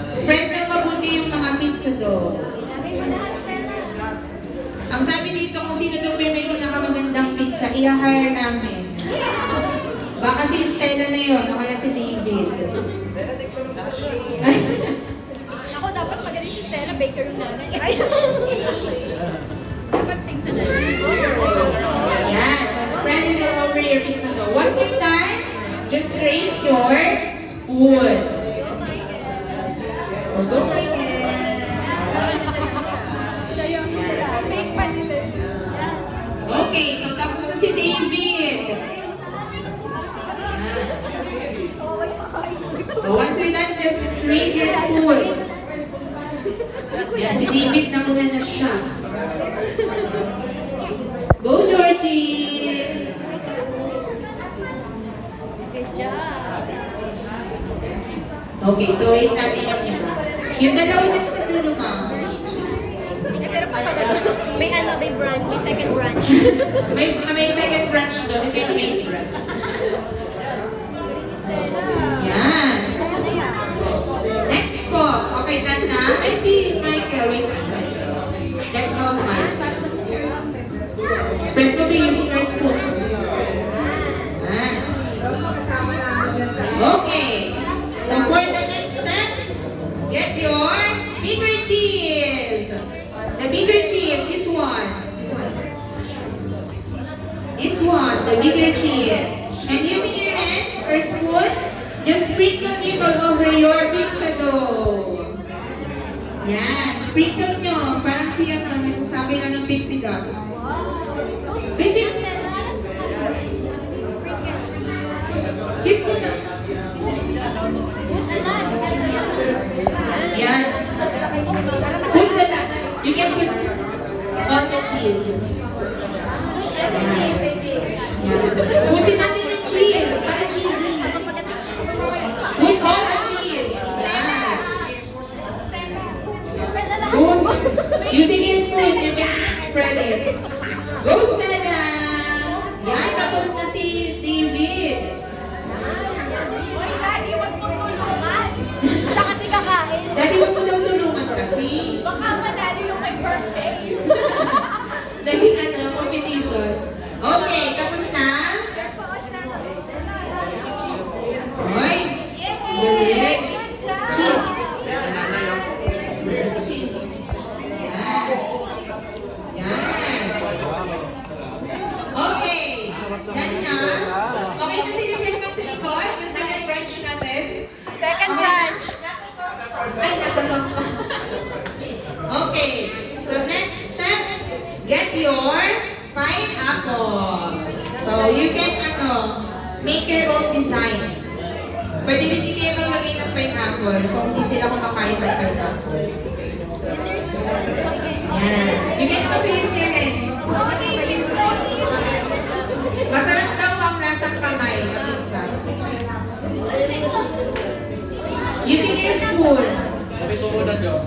Spread ng mabuti yung mga pizza dough. Ang sabi dito, kung sino daw may pinakamagandang pizza, i-hire namin. Baka si Stella na yun, o kaya si David. Ako dapat magaling si Stella, baker yung nanay. Dapat sing sa nanay. Yan. So, spread it all over your pizza dough. Once you're done, just raise your spoon. O, go bring it. Okay, so tapos na si David. So, once you're done, just raise your spoon. Yan, si David na muna na siya. Go, Georgie! Good job. Okay, so wait natin yung iba. Yung dalawa dun sa dulo, ma'am. Pero may may branch, may second branch. May second branch doon. Ito yung main branch. Yan. Next po. Okay, done na. I see Michael. Wait a second. Let's go, Mike. Spread mo using your spoon. Yan. Okay. So for the next step, get your bigger cheese. The bigger cheese, this one. This one, the bigger cheese. And using your hands or spoon, just sprinkle it all over your pizza dough. Yan, sprinkle nyo. Parang siya nagsasabi na ng pixie dust. Which is, cheese ko na. Yan. Put the you can put on the cheese. Yan. Pusin natin yung cheese. Para cheesy. Put all the cheese. Yan. Using your spoon, you can spread it. Go, Stella! Yan, tapos na si David. Uy, Daddy, huwag mo tulungan. Siya kasi kakain. Daddy, huwag mo daw tulungan kasi. Baka manalo yung may birthday. Naging competition. Okay, tapos na? Hoy, galing. Cheese. Cheese. Yan. Okay. Yan na. Okay na sila naman sa likod. Yung second branch natin. Second branch. Ay, nasa sauce pa. Okay. So next step, get your pineapple. So you can make your own design. Pwede din kayo maglagay ng pineapple kung hindi sila kumakain ng pineapple. Use your spoon. Yan. You can also use your hands. Masarap daw ang lasang kamay na pizza. Using your spoon. Sabi ko muna, Jo.